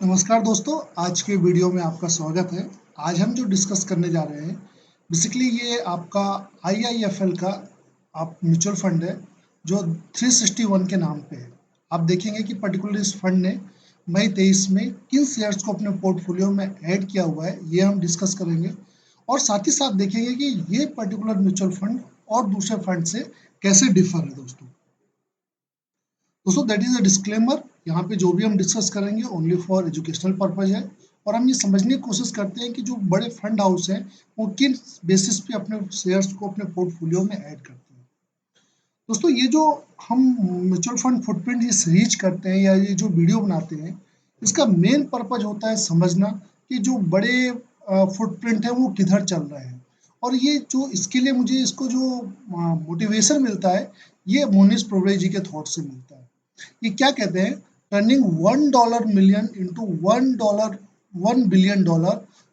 नमस्कार दोस्तों, आज के वीडियो में आपका स्वागत है। आज हम जो डिस्कस करने जा रहे हैं, बेसिकली ये आपका आईआईएफएल का आप म्यूचुअल फंड है, जो 361 के नाम पे है। आप देखेंगे कि पर्टिकुलर इस फंड ने मई 23 में किन शेयर्स को अपने पोर्टफोलियो में ऐड किया हुआ है, ये हम डिस्कस करेंगे। और साथ ही साथ देखेंगे कि ये पर्टिकुलर म्यूचुअल फंड और दूसरे फंड से कैसे डिफर है दोस्तों। That is a disclaimer. यहाँ पे जो भी हम डिस्कस करेंगे ओनली फॉर एजुकेशनल पर्पज है, और हम ये समझने की कोशिश करते हैं कि जो बड़े फंड हाउस हैं वो किन बेसिस पे अपने शेयर्स को अपने पोर्टफोलियो में ऐड करते हैं। दोस्तों, ये जो हम म्यूचुअल फंड फुटप्रिंट ये सीरीज करते हैं या ये जो वीडियो बनाते हैं, इसका मेन पर्पज होता है समझना कि जो बड़े फुटप्रिंट है वो किधर चल रहे हैं। और ये जो इसके लिए मुझे इसको जो मोटिवेशन मिलता है, ये मोनिश प्रोबरे जी के थॉट से मिलता है। ये क्या कहते हैं, turning $1 million into $1 billion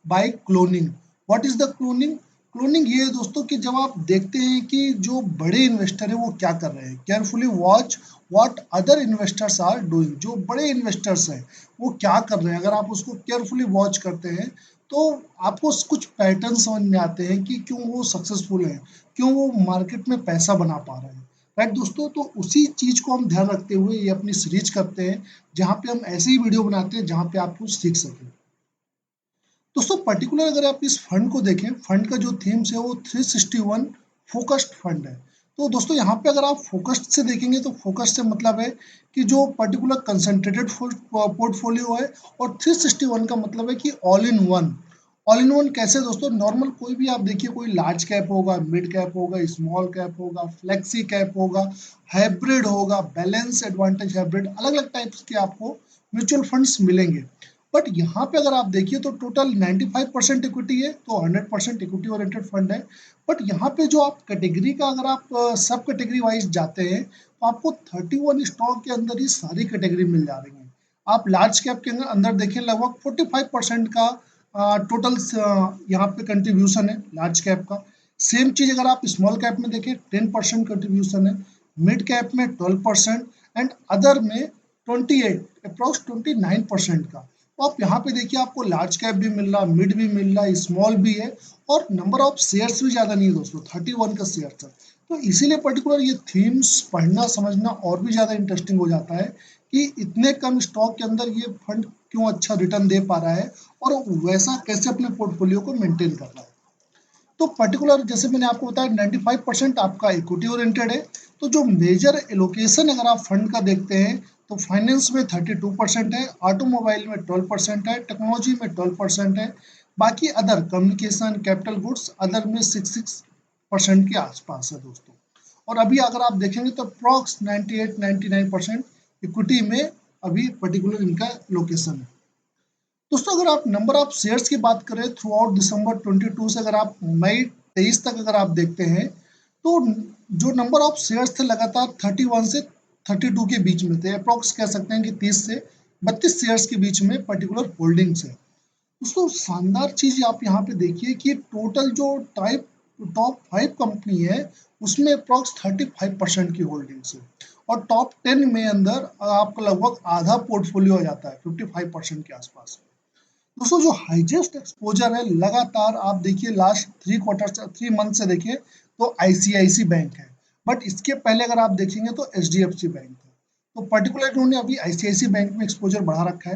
bye cloning. What is the cloning? Cloning ये है दोस्तों कि जब आप देखते हैं कि जो बड़े इन्वेस्टर है वो क्या कर रहे हैं, carefully watch what other investors are doing. जो बड़े इन्वेस्टर्स हैं वो क्या कर रहे हैं, अगर आप उसको केयरफुली वॉच करते हैं तो आपको कुछ पैटर्न समझ में आते हैं कि क्यों वो सक्सेसफुल हैं, क्यों वो मार्केट में पैसा बना पा रहे हैं। राइट दोस्तों, तो उसी चीज को हम ध्यान रखते हुए ये अपनी सीरीज करते हैं, जहाँ पे हम ऐसे ही वीडियो बनाते हैं जहाँ पे आप कुछ सीख सकें। दोस्तों, पर्टिकुलर अगर आप इस फंड को देखें, फंड का जो थीम्स है वो 361 फोकस्ड फंड है। तो दोस्तों, यहाँ पे अगर आप फोकस्ड से देखेंगे तो फोकस्ड से मतलब है कि जो पर्टिकुलर कंसंट्रेटेड पोर्टफोलियो है, और 361 का मतलब है कि all in one. All in one कैसे दोस्तों? नॉर्मल कोई भी आप देखिए, कोई लार्ज कैप होगा, मिड कैप होगा, स्मॉल कैप होगा, फ्लेक्सी कैप होगा, हाइब्रिड होगा, बैलेंस एडवांटेज हाइब्रिड, अलग अलग टाइप्स के आपको म्यूचुअल फंड्स मिलेंगे। बट यहाँ पे अगर आप देखिए तो टोटल 95% इक्विटी है, तो 100% इक्विटी ओरिएंटेड फंड है। बट यहाँ पे जो आप कैटेगरी का अगर आप सब कैटेगरी वाइज जाते हैं तो आपको 31 स्टॉक के अंदर ही सारी कैटेगरी मिल जा रही है। आप लार्ज कैप के अंदर देखें, लगभग 45% का टोटल यहाँ पे कंट्रीब्यूशन है लार्ज कैप का। सेम चीज अगर आप स्मॉल कैप में देखें, 10% कंट्रीब्यूशन है, मिड कैप में 12% एंड अदर में 28 अप्रॉक्स 29% का। तो आप यहाँ पे देखिए, आपको लार्ज कैप भी मिल रहा, मिड भी मिल रहा, स्मॉल भी है, और नंबर ऑफ शेयर्स भी ज़्यादा नहीं है दोस्तों, 31 का शेयर था। तो इसीलिए पर्टिकुलर ये थीम्स पढ़ना समझना और भी ज़्यादा इंटरेस्टिंग हो जाता है कि इतने कम स्टॉक के अंदर ये फंड क्यों अच्छा रिटर्न दे पा रहा है, और वैसा कैसे अपने पोर्टफोलियो को मेंटेन कर रहा है। तो पर्टिकुलर जैसे मैंने आपको बताया 95% आपका इक्विटी ओरिएंटेड है। तो जो मेजर एलोकेशन अगर आप फंड का देखते हैं तो फाइनेंस में 32% है, ऑटोमोबाइल में 12% है, टेक्नोलॉजी में 12% है, बाकी other communication capital goods other में 6% के आसपास है दोस्तों। और अभी अगर आप देखेंगे तो अप्रॉक्स 98-99% इक्विटी में अभी पर्टिकुलर इनका लोकेशन है। दोस्तों, अगर आप नंबर ऑफ शेयर्स की बात करें थ्रू आउट दिसंबर 22 से अगर आप मई 23 तक अगर आप देखते हैं, तो जो नंबर ऑफ शेयर्स थे लगातार 31 से 32 के बीच में थे, अप्रॉक्स कह सकते हैं कि 30 से 32 शेयर्स के बीच में पर्टिकुलर होल्डिंग्स है। दोस्तों, शानदार चीज आप यहाँ पे देखिए कि टोटल जो टाइप टॉप 5 कंपनी है उसमें अप्रॉक्स 35% की होल्डिंग्स है, और टॉप 10 में अंदर आपका लगभग आधा पोर्टफोलियो आ जाता है, 55% के आसपास। दोस्तों, जो हाईएस्ट एक्सपोजर है लगातार आप देखिए लास्ट 3 मंथ से देखिए तो आईसीआईसी बैंक है। बट इसके पहले अगर आप देखेंगे तो एचडीएफसी बैंक है। तो पर्टिकुलर इन्होंने अभी आईसीआईसी बैंक में एक्सपोजर बढ़ा रखा है।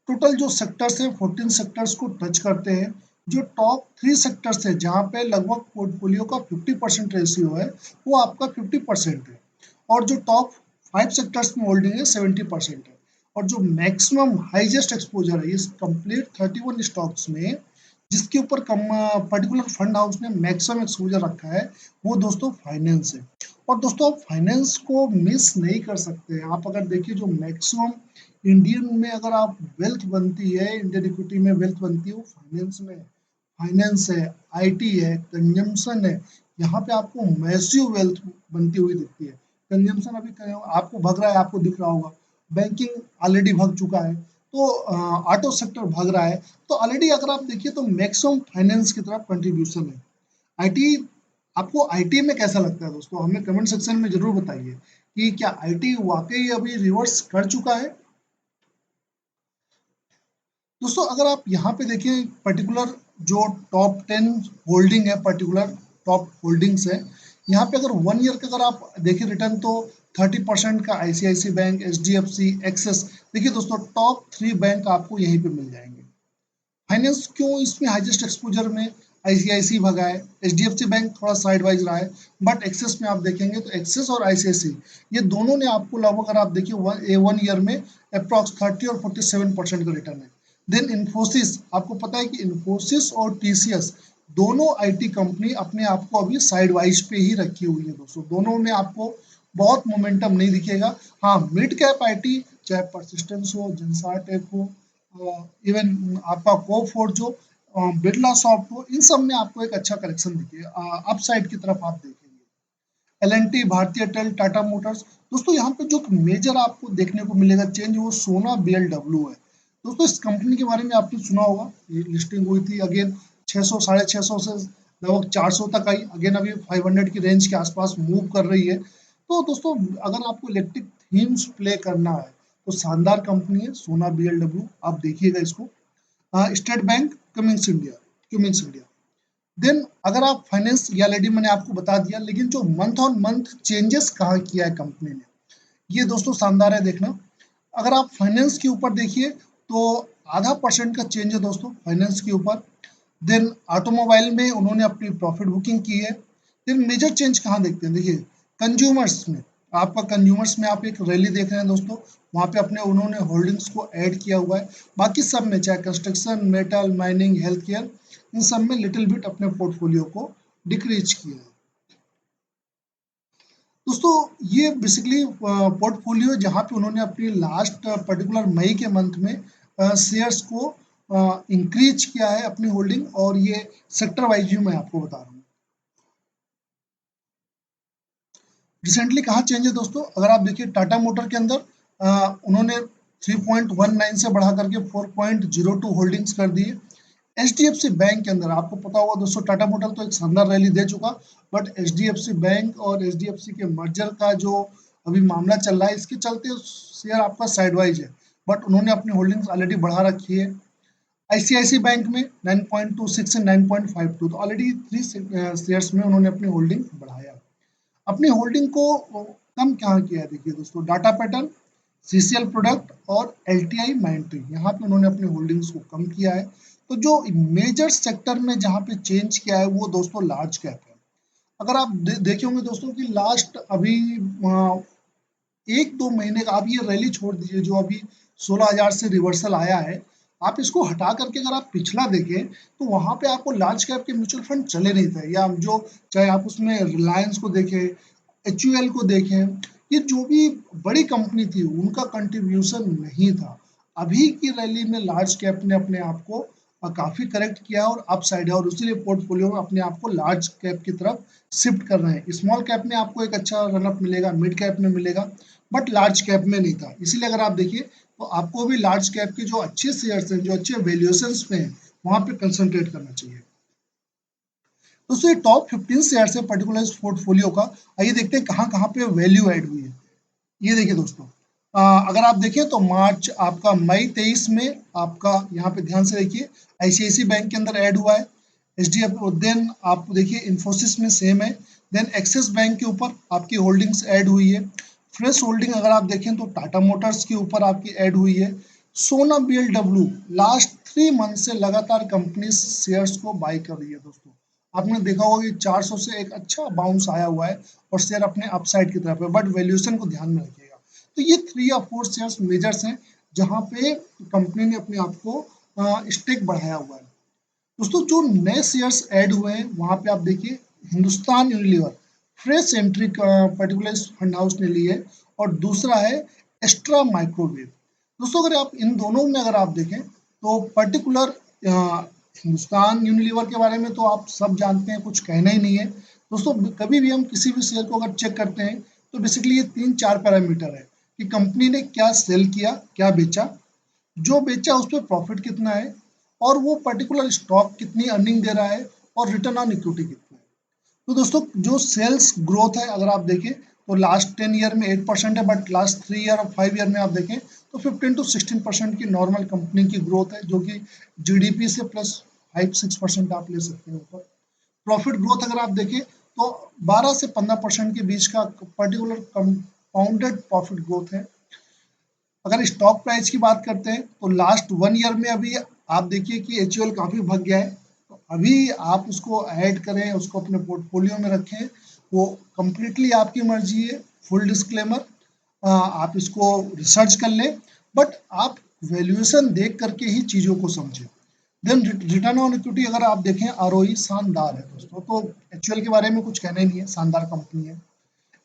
टोटल जो सेक्टर्स हैं 14 सेक्टर्स को टच करते हैं। जो टॉप 3 सेक्टर्स है जहाँ पे लगभग पोर्टफोलियो का 50% रेशियो है, वो आपका 50% है। और जो टॉप 5 सेक्टर्स में होल्डिंग है 70% है। और जो मैक्सिमम हाईएस्ट एक्सपोजर है इस कंप्लीट 31 स्टॉक्स में, जिसके ऊपर पर्टिकुलर फंड हाउस ने मैक्सिमम एक्सपोजर रखा है, वो दोस्तों फाइनेंस है। और दोस्तों, आप फाइनेंस को मिस नहीं कर सकते। आप अगर देखिए जो मैक्सिमम इंडियन में अगर आप वेल्थ बनती है, इंडियन इक्विटी में वेल्थ बनती है, वो फाइनेंस में है। फाइनेंस है, आईटी है, कंजम्पशन है, यहाँ पे आपको मैसिव वेल्थ बनती हुई दिखती है। कंजम्पशन अभी आपको भग रहा है, आपको दिख रहा होगा। बैंकिंग ऑलरेडी भग चुका है, तो ऑटो सेक्टर भग रहा है। तो ऑलरेडी अगर आप देखिए तो मैक्सिमम फाइनेंस की तरफ कंट्रीब्यूशन है। आईटी, आपको आईटी में कैसा लगता है दोस्तों? हमें कमेंट सेक्शन में जरूर बताइए कि क्या आईटी वाकई अभी रिवर्स कर चुका है। दोस्तों अगर आप यहाँ पे देखें पर्टिकुलर जो टॉप 10 होल्डिंग है, पर्टिकुलर टॉप होल्डिंग्स है, यहाँ पे अगर 1 ईयर का अगर आप देखें रिटर्न तो 30% का आईसीआईसी बैंक, एचडीएफसी, एक्सिस। देखिए दोस्तों टॉप 3 बैंक आपको यहीं पे मिल जाएंगे। फाइनेंस क्यों इसमें हाईएस्ट एक्सपोजर में आईसीआईसी भगा है, एचडीएफसी बैंक थोड़ा साइड वाइज रहा है, बट एक्सेस में आप देखेंगे तो एक्सेस और आईसीआईसी ये दोनों ने आपको लगभग अगर आप देखिए 1 ईयर में अप्रॉक्स 30 और 47% का रिटर्न है। देन इन्फोसिस, आपको पता है कि इन्फोसिस और टीसीएस दोनों आईटी कंपनी अपने आप को अभी साइड वाइज पे ही रखी हुई है दोस्तों, दोनों में आपको बहुत मोमेंटम नहीं दिखेगा। हाँ, मिड कैप आईटी चाहे परसिस्टेंस हो, जेंसार टेक हो, इवन आपका कोफोर्ड जो बिरला सॉफ्ट हो, इन सब में आपको एक अच्छा करेक्शन दिखेगा, अपसाइड की तरफ आप देखेंगे। एलएनटी, भारतीय एयरटेल, टाटा मोटर्स। दोस्तों यहाँ पे जो मेजर आपको देखने को मिलेगा चेंज वो सोना बीएलडब्ल्यू है। दोस्तों इस कंपनी के बारे में आपने सुना होगा, ये लिस्टिंग हुई थी अगेन 600 650 से लगभग 400 तक आई, अगेन अभी 500 की रेंज के आसपास मूव कर रही है। तो दोस्तों अगर आपको इलेक्ट्रिक थीम्स प्ले करना है तो शानदार कंपनी है सोना बीएलडब्ल्यू, आप देखिएगा इसको। State Bank, Cummins India. Then अगर आप फाइनेंस या लेडी मैंने आपको बता दिया, लेकिन जो मंथ ऑन मंथ चेंजेस कहाँ किया है कंपनी ने, ये दोस्तों शानदार है देखना। अगर आप फाइनेंस के ऊपर देखिए तो ½ % का चेंज है दोस्तों फाइनेंस के ऊपर। देन ऑटोमोबाइल में उन्होंने अपनी प्रॉफिट बुकिंग की है। देन मेजर चेंज कहाँ देखते हैं, देखिए कंज्यूमर्स में, आपका कंज्यूमर्स में आप एक रैली देख रहे हैं दोस्तों, वहाँ पे अपने उन्होंने होल्डिंग्स को ऐड किया हुआ है। बाकी सब में चाहे construction, metal, mining, health care, इन सब में लिटिल बिट अपने पोर्टफोलियो को डिक्रीज किया है। दोस्तों ये बेसिकली पोर्टफोलियो जहाँ पे उन्होंने अपनी लास्ट पर्टिकुलर मई के मंथ में शेयर्स को इंक्रीज किया है अपनी होल्डिंग, और ये सेक्टर वाइज भी मैं आपको बता रहा हूँ। रिसेंटली कहाँ चेंज है दोस्तों, अगर आप देखिए टाटा मोटर के अंदर उन्होंने 3.19 से बढ़ा करके 4.02 होल्डिंग्स कर दी है। एचडीएफसी बैंक के अंदर आपको पता होगा दोस्तों, टाटा मोटर तो एक शानदार रैली दे चुका, बट एचडीएफसी बैंक और एचडीएफसी के मर्जर का जो अभी मामला चल रहा है, इसके चलते शेयर आपका साइडवाइज है, बट उन्होंने अपनी होल्डिंग्स ऑलरेडी बढ़ा रखी है। आईसीआईसी बैंक में 9.26 से 9.52, तो ऑलरेडी 3 शेयर्स में उन्होंने अपनी होल्डिंग बढ़ाया। अपनी होल्डिंग को कम कहाँ किया है, देखिए दोस्तों डाटा पैटर्न, सीसीएल प्रोडक्ट और एलटीआई माइंट्री, यहाँ पे उन्होंने अपनी होल्डिंग्स को कम किया है। तो जो मेजर सेक्टर में जहाँ पे चेंज किया है वो दोस्तों लार्ज कैप है। अगर आप देखे होंगे दोस्तों कि लास्ट अभी 1-2 महीने का आप ये रैली छोड़ दीजिए, जो अभी 16,000 से रिवर्सल आया है, आप इसको हटा करके अगर आप पिछला देखें तो वहां पे आपको लार्ज कैप के म्यूचुअल फंड चले नहीं थे, या जो चाहे आप उसमें रिलायंस को देखें, एचयूएल को देखें, ये जो भी बड़ी कंपनी थी उनका कंट्रीब्यूशन नहीं था। अभी की रैली में लार्ज कैप ने अपने आप को काफी करेक्ट किया और अपसाइड है, और उसीलिए पोर्टफोलियो में अपने आप को लार्ज कैप की तरफ शिफ्ट कर रहे हैं। स्मॉल कैप में आपको एक अच्छा रनअप मिलेगा, मिड कैप में मिलेगा, बट लार्ज कैप में नहीं था। इसीलिए अगर आप देखिए तो आपको भी लार्ज कैप के जो अच्छे शेयर्स हैं, जो अच्छे वैल्यूएशंस पे हैं, वहां पे कंसंट्रेट करना चाहिए। दोस्तों ये टॉप 15 शेयर्स है पर्टिकुलर इस पोर्टफोलियो का। आइए देखते हैं कहाँ कहाँ पे वैल्यू ऐड हुई है। ये देखिए दोस्तों, अगर आप देखें तो मार्च आपका मई 23 में आपका यहाँ पे ध्यान से देखिए आईसीआईसी बैंक के अंदर ऐड हुआ है, एचडीएफ, देन आप देखिए इन्फोसिस में सेम है, देन एक्सिस बैंक के ऊपर आपकी होल्डिंग्स ऐड हुई है। फ्रेश होल्डिंग अगर आप देखें तो टाटा मोटर्स के ऊपर आपकी ऐड हुई है। सोना बीएलडब्ल्यू लास्ट 3 मंथ से लगातार कंपनी शेयर्स को बाई कर रही है दोस्तों। आपने देखा होगा कि 400 से एक अच्छा बाउंस आया हुआ है और शेयर अपने अपसाइड की तरफ है, बट वैल्यूएशन को ध्यान में रखिएगा। तो ये 3 या 4 शेयर्स मेजर्स हैं जहां पे कंपनी ने अपने आप को स्टेक बढ़ाया हुआ है। दोस्तों जो नए शेयर्स ऐड हुए हैं वहां पे आप देखिए Hindustan Unilever, fresh entry particular fund house ने ली है, और दूसरा है एस्ट्रा माइक्रोवेव। दोस्तों अगर आप इन दोनों में अगर आप देखें तो पर्टिकुलर हिंदुस्तान यूनिलीवर के बारे में तो आप सब जानते हैं, कुछ कहना ही नहीं है दोस्तों। कभी भी हम किसी भी शेयर को अगर चेक करते हैं तो बेसिकली ये 3-4 पैरामीटर है कि कंपनी ने क्या सेल किया, क्या बेचा, जो बेचा उस पर प्रॉफिट कितना है, और वो पर्टिकुलर स्टॉक कितनी अर्निंग दे रहा है, और रिटर्न ऑन इक्विटी कितना है। तो दोस्तों जो सेल्स ग्रोथ है अगर आप देखें तो लास्ट 10 ईयर में 8% है, बट लास्ट 3 ईयर और 5 ईयर में आप देखें तो 15 to 16% की नॉर्मल कंपनी की ग्रोथ है, जो कि जीडीपी से प्लस 5-6% आप ले सकते हैं ऊपर। प्रॉफिट ग्रोथ अगर आप देखें तो 12 से 15% के बीच का पर्टिकुलर कंपाउंडेड प्रॉफिट ग्रोथ है। अगर स्टॉक प्राइस की बात करते हैं तो लास्ट 1 ईयर में अभी आप देखिए कि एचयूएल काफ़ी भाग गया है, तो अभी आप उसको ऐड करें, उसको अपने पोर्टफोलियो में रखें, वो कंप्लीटली आपकी मर्जी है। फुल डिस्क्लेमर, आप इसको रिसर्च कर लें, बट आप वैल्यूएशन देख करके ही चीज़ों को समझें। देन रिटर्न ऑन इक्विटी अगर आप देखें, आरओई शानदार है दोस्तों, तो एचयूएल के बारे में कुछ कहना ही नहीं है, शानदार कंपनी है।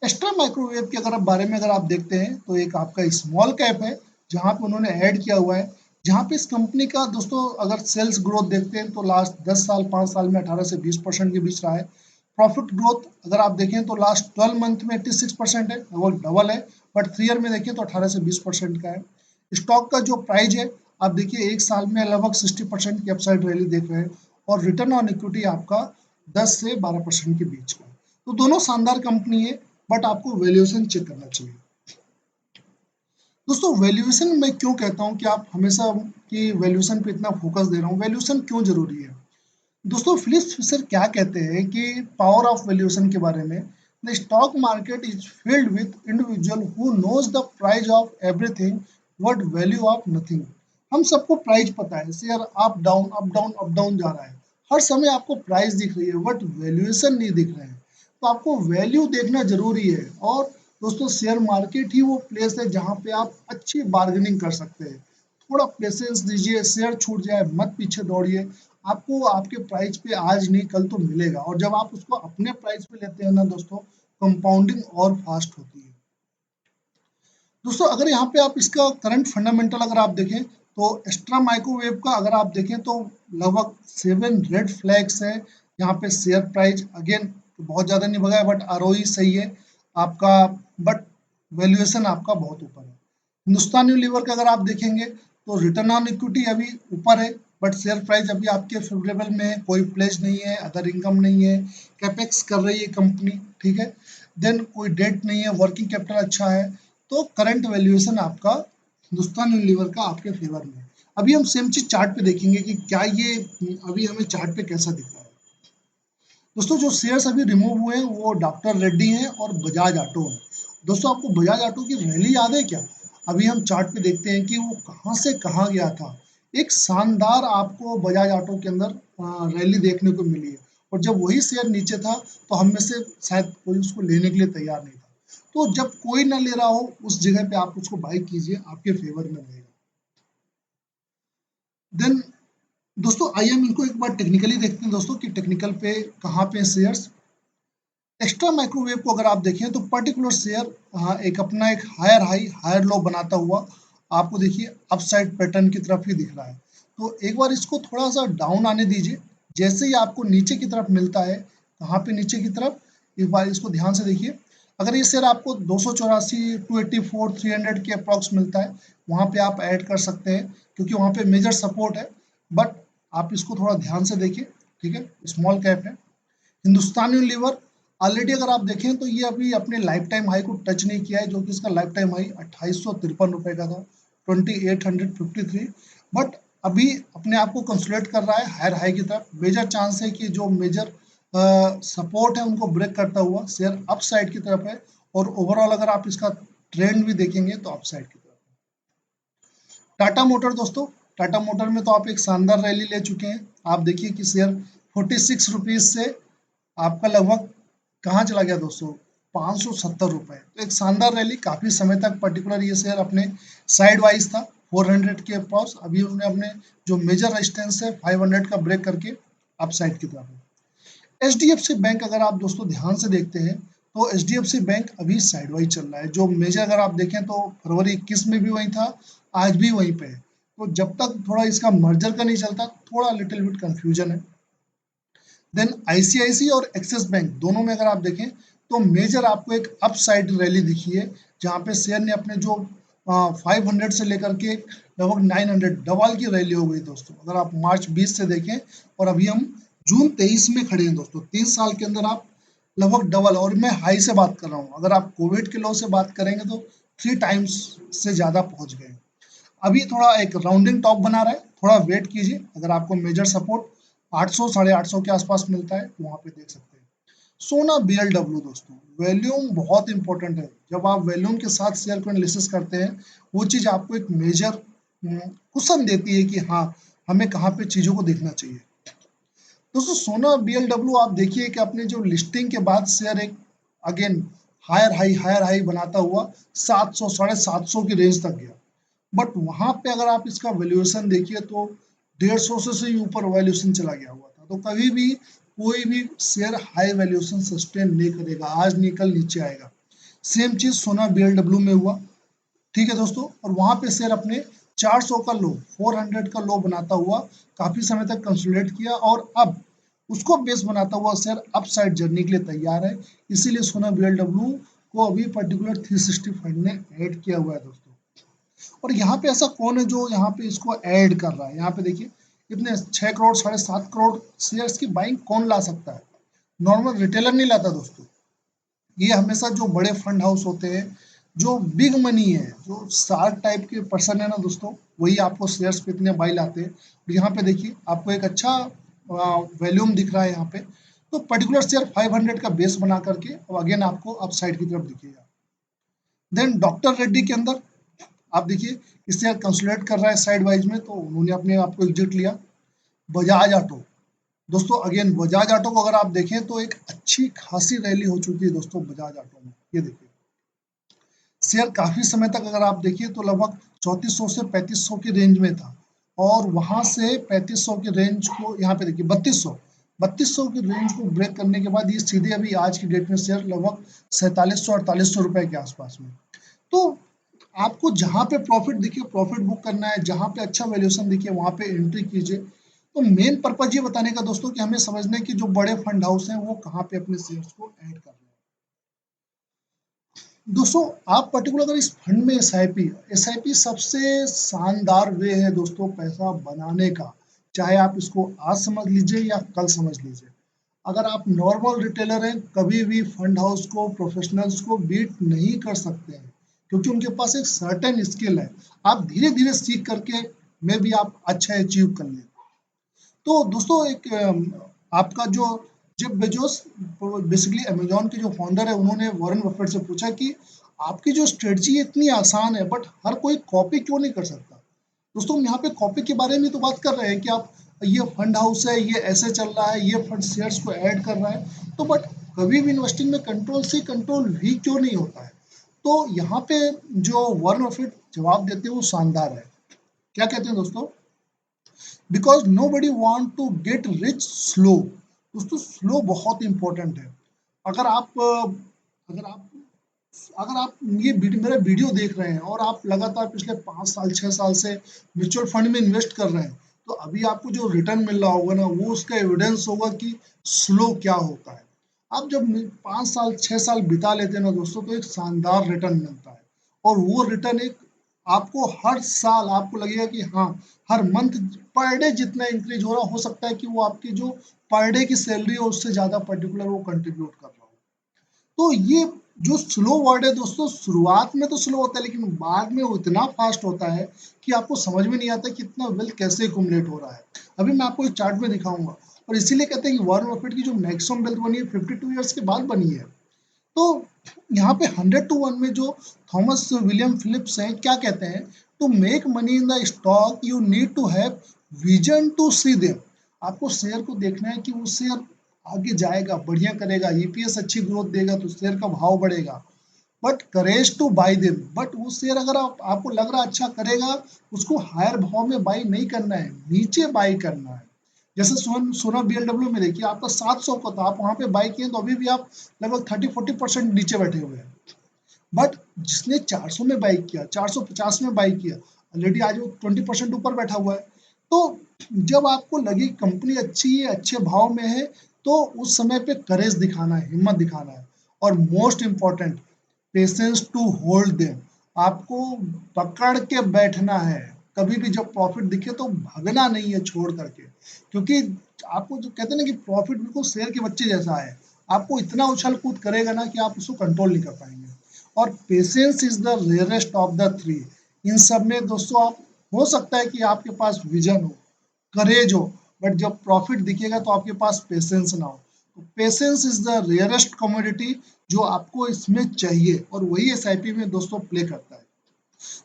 एक्स्ट्रा माइक्रोवेव के अगर बारे में अगर आप देखते हैं तो एक आपका स्मॉल कैप है, जहां पे उन्होंने ऐड किया हुआ है, जहां पे इस कंपनी का दोस्तों अगर सेल्स ग्रोथ देखते हैं तो लास्ट 10 साल 5 साल में 18 से 20% के बीच रहा है। प्रॉफिट ग्रोथ अगर आप देखें तो लास्ट 12 मंथ में 86% है, वो डबल है, बट 3 ईयर में देखिए तो 18 से 20% का है। स्टॉक का जो प्राइस है आप देखिए एक साल में लगभग 60% की अपसाइड रैली देख रहे हैं, और रिटर्न ऑन इक्विटी आपका 10 से 12% के बीच का है। तो दोनों शानदार कंपनी है, बट आपको वैल्यूएशन चेक करना चाहिए। दोस्तों वैल्यूएशन मैं क्यों कहता हूँ कि आप हमेशा कि वैल्यूएशन पे इतना फोकस दे रहा हूँ, वैल्यूएशन क्यों जरूरी है? दोस्तों फिलिप्स फिशर क्या कहते हैं कि पावर ऑफ वैल्यूएशन के बारे में, the stock market is filled with individual who knows the price of everything but value of nothing. हम सबको प्राइस पता है, share up down up down up down जा रहा है, हर समय आपको प्राइस दिख रही है बट वैल्यूएशन नहीं दिख रहे हैं। तो आपको वैल्यू देखना जरूरी है, और दोस्तों शेयर मार्केट ही वो प्लेस है जहाँ पे आप अच्छी बार्गेनिंग कर सकते हैं। थोड़ा पेशेंस दीजिए, शेयर छूट जाए मत पीछे दौड़िए, आपको आपके प्राइस पे आज नहीं कल तो मिलेगा, और जब आप उसको अपने प्राइस पे लेते हैं ना दोस्तों, कंपाउंडिंग और फास्ट होती है। दोस्तों अगर यहाँ पे आप इसका करंट फंडामेंटल अगर आप देखें तो एक्स्ट्रा माइक्रोवेव का अगर आप देखें तो लगभग 7 रेड फ्लैग्स है। यहाँ पे शेयर प्राइस अगेन बहुत ज़्यादा नहीं भगा है, बट आरओई सही है आपका, बट वैल्यूएशन आपका बहुत ऊपर है। हिंदुस्तान यूनिलीवर का अगर आप देखेंगे तो रिटर्न ऑन इक्विटी अभी ऊपर है, बट शेयर प्राइस अभी आपके फेवरेबल में है, कोई प्लेज नहीं है, अदर इनकम नहीं है, कैपेक्स कर रही है कंपनी, ठीक है। देन कोई डेट नहीं है, वर्किंग कैपिटल अच्छा है, तो करंट वैल्यूएशन आपका हिंदुस्तान यूनिलीवर का आपके फेवर में है। अभी हम सेम चीज चार्ट पे देखेंगे कि क्या ये अभी हमें चार्ट पे कैसा दिख रहा है। दोस्तों जो शेयर्स अभी रिमूव हुए हैं वो डॉक्टर रेड्डी हैं और बजाज ऑटो है। दोस्तों आपको बजाज ऑटो की रैली याद है क्या? अभी हम चार्ट पे देखते हैं कि वो कहाँ से कहाँ गया था। एक शानदार आपको बजाज ऑटो के अंदर रैली देखने को मिली है, और जब वही शेयर नीचे था तो हम में से शायद कोई उसको लेने के लिए तैयार नहीं था। तो जब कोई ना ले रहा हो उस जगह पे आप उसको बाई कीजिए, आपके फेवर में रहेगा। देन दोस्तों आइए हम इनको एक बार टेक्निकली देखते हैं दोस्तों कि टेक्निकल पे कहाँ पे शेयर्स। एक्स्ट्रा माइक्रोवेव को अगर आप देखें तो पर्टिकुलर शेयर एक अपना एक हायर हाई हायर लो बनाता हुआ आपको देखिए अपसाइड पैटर्न की तरफ ही दिख रहा है। तो एक बार इसको थोड़ा सा डाउन आने दीजिए, जैसे ही आपको नीचे की तरफ मिलता है, कहाँ पे नीचे की तरफ, एक बार इसको ध्यान से देखिए। अगर ये शेयर आपको 284 284 300 के अप्रॉक्स मिलता है, वहाँ पे आप ऐड कर सकते हैं, क्योंकि वहाँ पे मेजर सपोर्ट है, बट आप इसको थोड़ा ध्यान से देखिए, ठीक है। स्मॉल कैप है। हिंदुस्तान यूनिलीवर ऑलरेडी अगर आप देखें तो ये अभी अपने लाइफ टाइम हाई को टच नहीं किया है, जो कि इसका लाइफ टाइम हाई 2853 रुपए का था, 2853, बट अभी अपने आप को कंसोलिडेट कर रहा है हायर हाई की तरफ। मेजर चांस है कि जो मेजर सपोर्ट है उनको ब्रेक करता हुआ शेयर अप साइड की तरफ है, और ओवरऑल अगर आप इसका ट्रेंड भी देखेंगे तो अप साइड की तरफ। टाटा मोटर दोस्तों, टाटा मोटर में तो आप एक शानदार रैली ले चुके हैं। आप देखिए कि शेयर 46 रुपीज से आपका लगभग कहाँ चला गया दोस्तों, 570 रुपए। तो एक शानदार रैली, काफी समय तक पर्टिकुलर ये शेयर अपने साइड वाइज था 400 के पास। अभी उन्होंने अपने जो मेजर रेजिस्टेंस है 500 का ब्रेक करके अप साइड की तरफ है। एचडीएफसी बैंक अगर आप दोस्तों ध्यान से देखते हैं तो एचडीएफसी बैंक अभी साइड वाइज चल रहा है। जो मेजर अगर आप देखें तो फरवरी 21 में भी वही था, आज भी वहीं पे है। तो जब तक थोड़ा इसका मर्जर का नहीं चलता, थोड़ा लिटिल बिट कंफ्यूजन है। देन आईसीआईसी और एक्सिस बैंक दोनों में अगर आप देखें तो मेजर आपको एक अप साइड रैली दिखी है, जहाँ पे शेयर ने अपने जो 500 से लेकर के लगभग 900 डबल की रैली हो गई दोस्तों। अगर आप मार्च 20 से देखें और अभी हम जून 23 में खड़े हैं दोस्तों, 3 साल के अंदर आप लगभग डबल, और मैं हाई से बात कर रहा हूँ, अगर आप कोविड के लो से बात करेंगे तो 3 टाइम्स से ज़्यादा पहुँच गए। अभी थोड़ा एक राउंडिंग टॉप बना रहा है, थोड़ा वेट कीजिए, अगर आपको मेजर सपोर्ट 800 साढ़े 800 के आसपास मिलता है तो वहाँ पे देख सकते हैं। सोना BLW दोस्तों, वॉल्यूम बहुत इंपॉर्टेंट है। जब आप वॉल्यूम के साथ शेयर को एनालिसिस करते हैं, वो चीज़ आपको एक मेजर कुशन देती है कि हाँ, हमें कहाँ पे चीज़ों को देखना चाहिए। दोस्तों सोना BLW आप देखिए कि अपने जो लिस्टिंग के बाद शेयर एक अगेन हायर हाई बनाता हुआ 700 साढ़े 700 की रेंज तक गया, बट वहां पे अगर आप इसका वैल्यूएशन देखिए तो 150 से ही ऊपर वैल्यूएशन चला गया हुआ था। तो कभी भी कोई भी शेयर हाई वैल्यूएशन सस्टेन नहीं करेगा, आज नहीं कल नीचे आएगा। सेम चीज सोना BLW में हुआ, ठीक है दोस्तों, और वहां पे शेयर अपने 400 का लो 400 का लो बनाता हुआ काफी समय तक कंसोलिडेट किया, और अब उसको बेस बनाता हुआ शेयर अप साइड जर्नी के लिए तैयार है। इसीलिए सोना BLW को अभी पर्टिकुलर 360 फंड ने ऐड किया हुआ है दोस्तों। और यहाँ पे ऐसा कौन है जो यहाँ पे इसको ऐड कर रहा है, यहाँ पे देखिए इतने 6 करोड़ साढ़े 7 करोड़ शेयर्स की बाइंग कौन ला सकता है, नॉर्मल रिटेलर नहीं लाता दोस्तों। ये हमेशा जो बड़े फंड हाउस होते हैं, जो बिग मनी है, जो शार्क टाइप के पर्सन है ना दोस्तों, वही आपको शेयर्स पे इतने बाई लाते हैं। और यहाँ पे देखिए आपको एक अच्छा वैल्यूम दिख रहा है यहाँ पे, तो पर्टिकुलर शेयर 500 का बेस बना करके और अगेन आपको अपसाइड की तरफ दिखेगा। देन डॉक्टर रेड्डी के अंदर आप देखिए इस शेयर कंसोलिडेट कर रहा है साइड वाइज में, तो उन्होंने अपने आप को एग्जिट लिया। बजाज ऑटो दोस्तों, अगेन बजाज ऑटो को अगर आप देखें तो एक अच्छी खासी रैली हो चुकी है दोस्तों बजाज ऑटो में। ये देखिए शेयर काफी समय तक अगर आप देखिए तो लगभग 3400 से 3500 की रेंज में था, और वहां से 3500 की रेंज को यहाँ पे देखिए 3200 की रेंज को ब्रेक करने के बाद ये सीधे अभी आज की डेट में शेयर लगभग 4700 4800 रुपए के आसपास में। तो आपको जहाँ पे प्रॉफिट दिखे प्रॉफिट बुक करना है, जहाँ पे अच्छा वैल्यूएशन दिखे वहाँ पे एंट्री कीजिए। तो मेन पर्पज ये बताने का दोस्तों कि हमें समझना है कि जो बड़े फंड हाउस हैं वो कहाँ पे अपने शेयर्स को ऐड कर रहे हैं। दोस्तों आप पर्टिकुलर अगर इस फंड में एसआईपी सबसे शानदार वे है दोस्तों पैसा बनाने का, चाहे आप इसको आज समझ लीजिए या कल समझ लीजिए। अगर आप नॉर्मल रिटेलर हैं कभी भी फंड हाउस को प्रोफेशनल्स को बीट नहीं कर सकते हैं, क्योंकि उनके पास एक सर्टेन स्किल है। आप धीरे धीरे सीख करके में भी आप अच्छा अचीव कर लें। तो दोस्तों एक आपका जो जेफ बेजोस बेसिकली अमेजोन के जो फाउंडर है, उन्होंने वॉरेन बफेट से पूछा कि आपकी जो स्ट्रेटजी इतनी आसान है बट हर कोई कॉपी क्यों नहीं कर सकता। दोस्तों हम यहाँ पे कॉपी के बारे में तो बात कर रहे हैं कि आप ये फंड हाउस है ये ऐसे चल रहा है, ये फंड शेयर्स को ऐड कर रहा है, तो बट कभी भी इन्वेस्टिंग में कंट्रोल से कंट्रोल भी क्यों नहीं होता है। तो यहाँ पे जो वॉरेन बफेट जवाब देते हैं वो शानदार है। क्या कहते हैं दोस्तों, because nobody want to get rich slow. दोस्तों स्लो बहुत इंपॉर्टेंट है। अगर आप अगर आप अगर आप ये मेरा वीडियो देख रहे हैं और आप लगातार पिछले 5 साल 6 साल से म्यूचुअल फंड में इन्वेस्ट कर रहे हैं, तो अभी आपको जो रिटर्न मिल रहा होगा ना वो उसका एविडेंस होगा कि स्लो क्या होता है। आप जब 5 साल 6 साल बिता लेते हैं ना दोस्तों तो एक शानदार रिटर्न मिलता है, और वो रिटर्न एक आपको हर साल आपको लगेगा कि हाँ हर मंथ पर डे जितना इंक्रीज हो रहा हो सकता है कि वो आपकी जो पर डे की सैलरी है उससे ज्यादा पर्टिकुलर वो कंट्रीब्यूट कर रहा हो। तो ये जो स्लो वर्ड है दोस्तों, शुरुआत में तो स्लो होता है लेकिन बाद में वो इतना फास्ट होता है कि आपको समझ में नहीं आता कि इतना वेल्थ कैसे एक्युमुलेट हो रहा है। अभी मैं आपको एक चार्ट में दिखाऊंगा, और इसीलिए कहते हैं कि वॉरेन बफेट की जो मैक्सिमम वेल्थ बनी है 52 ईयर्स के बाद बनी है। तो यहाँ पे 100 to 1 में जो थॉमस विलियम फिलिप्स हैं क्या कहते हैं, to make money in the stock you need to have vision to see them. आपको शेयर को देखना है कि वो शेयर आगे जाएगा, बढ़िया करेगा, ईपीएस अच्छी ग्रोथ देगा तो शेयर का भाव बढ़ेगा, but courage two by them. But वो शेयर अगर आपको लग रहा है अच्छा करेगा, उसको हायर भाव में बाई नहीं करना है, नीचे बाई करना है। जैसे सोना BLW में देखिए आपका 700 का था, आप वहां पे बाई किए तो अभी भी आप लगभग 30-40% नीचे बैठे हुए हैं। बट जिसने 400 में बाई किया 450 में बाई किया, ऑलरेडी आज वो 20% ऊपर बैठा हुआ है। तो जब आपको लगे कंपनी अच्छी है अच्छे भाव में है, तो उस समय पे करेज दिखाना है, हिम्मत दिखाना है, और most important patience to hold them. आपको पकड़ के बैठना है, कभी भी जब प्रॉफिट दिखे तो भागना नहीं है छोड़ करके, क्योंकि आपको जो कहते हैं ना कि प्रॉफिट बिल्कुल शेर के बच्चे जैसा है। आपको इतना उछल कूद करेगा ना कि आप उसको कंट्रोल नहीं कर पाएंगे। और patience is the rarest of the three. इन सब में दोस्तों आप, हो सकता है कि आपके पास विजन हो, करेज हो, बट जब प्रॉफिट दिखेगा तो आपके पास पेशेंस ना हो। तो patience is the rarest commodity जो आपको इसमें चाहिए, और वही एसआईपी में दोस्तों प्ले करता है।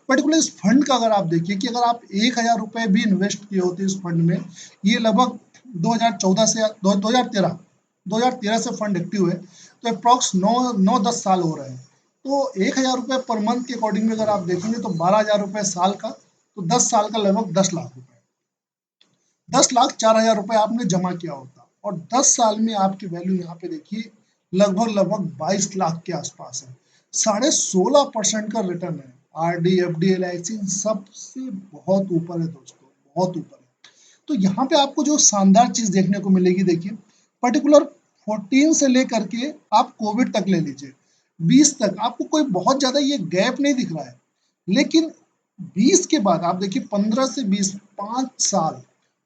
पर्टिकुलर इस फंड का अगर आप देखिए कि अगर आप 1,000 रुपए भी इन्वेस्ट किए होते इस फंड में, ये लगभग 2014 से 2013 से फंड एक्टिव है, तो अप्रॉक्स 9-10 साल हो रहे हैं। तो 1,000 रुपए पर मंथ के अकॉर्डिंग में अगर आप देखेंगे तो 12,000 रुपए साल का, तो 10 साल का लगभग 10 लाख रुपए, 10,04,000 रुपए आपने जमा किया होता, और 10 साल में आपकी वैल्यू यहाँ पे देखिए लगभग 22 लाख के आसपास है। 16.5% का रिटर्न है। आरडी, एफडी, एलआईसी सबसे बहुत ऊपर है दोस्तों, बहुत ऊपर है। तो यहाँ पे आपको जो शानदार चीज देखने को मिलेगी, देखिए पर्टिकुलर 14 से लेकर के आप कोविड तक ले लीजिए, 20 तक आपको कोई बहुत ज्यादा ये गैप नहीं दिख रहा है। लेकिन 20 के बाद आप देखिए 15 से 20, 5 साल,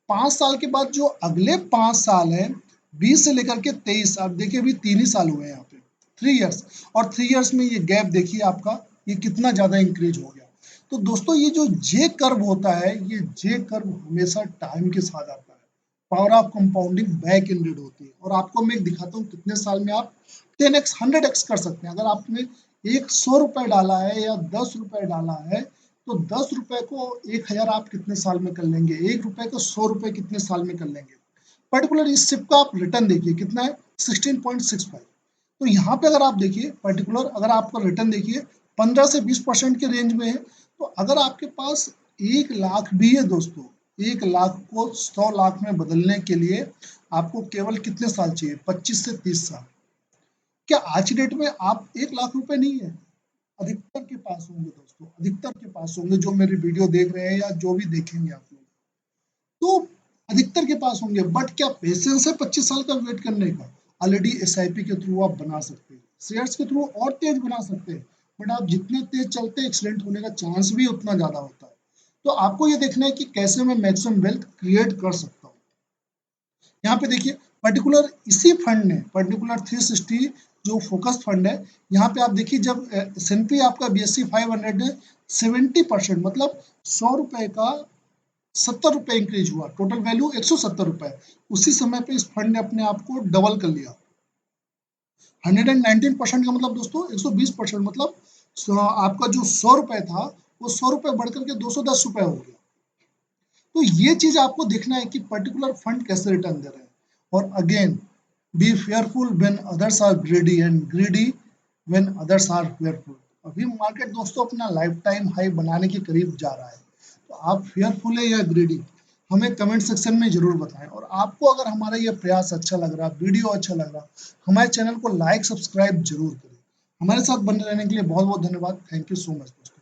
5 साल के बाद जो अगले 5 साल है, 20 से लेकर के 23, आप देखिए अभी 3 ही साल हुए हैं यहाँ पे, 3 इयर्स, और 3 इयर्स में ये गैप देखिए आपका ये कितना ज्यादा इंक्रीज हो गया। तो दोस्तों ये जो जे कर्व होता है, ये जे कर्व हमेशा टाइम के साथ आता है। Power of compounding back ended होती है, और आपको मैं एक दिखाता हूँ कितने साल में आप 10x 100x कर सकते हैं। अगर आपने एक 100 रुपए डाला है या 10 रुपए डाला है, तो 10 रुपए को 1,000 आप कितने साल में कर लेंगे, 1 रुपए को 100 रुपए कितने साल में कर लेंगे। पर्टिकुलर इस सिप का आप रिटर्न देखिए कितना है, 16.65। तो यहाँ पे अगर आप देखिए पर्टिकुलर, अगर आपका रिटर्न देखिए 15 से 20% के रेंज में है, तो अगर आपके पास 1 लाख भी है दोस्तों, 1 लाख को 100 लाख में बदलने के लिए आपको केवल कितने साल चाहिए, 25 से 30 साल। क्या आज की डेट में आप 1 लाख रुपए नहीं है, अधिकतर के पास होंगे दोस्तों, अधिकतर के पास होंगे जो मेरी वीडियो देख रहे हैं या जो भी देखेंगे आप लोग, तो अधिकतर के पास होंगे। बट क्या पेशेंस है 25 साल का वेट करने का? ऑलरेडी एसआईपी के थ्रू आप बना सकते हैं, शेयर्स के थ्रू और तेज बना सकते हैं, बट आप जितने तेज चलते हैं एक्सीडेंट होने का चांस भी उतना ज्यादा होता है। तो आपको ये देखना है कि कैसे मैं मैक्सिमम वेल्थ क्रिएट कर सकता हूँ। यहाँ पे देखिए पर्टिकुलर इसी फंड ने, पर्टिकुलर 360 जो फोकस फंड है, यहाँ पे आप देखिए जब एस&पी आपका BSE 500 ने 70%, मतलब 100 रुपए का 70 रुपए इंक्रीज हुआ, टोटल वैल्यू 170 रुपए, उसी समय पे इस फंड ने अपने आप को डबल कर लिया। 119% का मतलब दोस्तों 120%, मतलब आपका जो 100 रुपए था वो 100 रुपए बढ़कर के 210 रुपए हो गया। तो ये चीज आपको देखना है कि पर्टिकुलर फंड कैसे रिटर्न दे रहे हैं। और again, be fearful when others are greedy and greedy when others are fearful. अभी मार्केट दोस्तों अपना लाइफ टाइम हाई बनाने के करीब जा रहा है, तो आप फेयरफुल है या ग्रीडी, हमें कमेंट सेक्शन में जरूर बताएं। और आपको अगर हमारा ये प्रयास अच्छा लग रहा, वीडियो अच्छा लग रहा, हमारे चैनल को लाइक सब्सक्राइब जरूर करें। हमारे साथ बने रहने के लिए बहुत बहुत धन्यवाद। थैंक यू सो मच दोस्तों।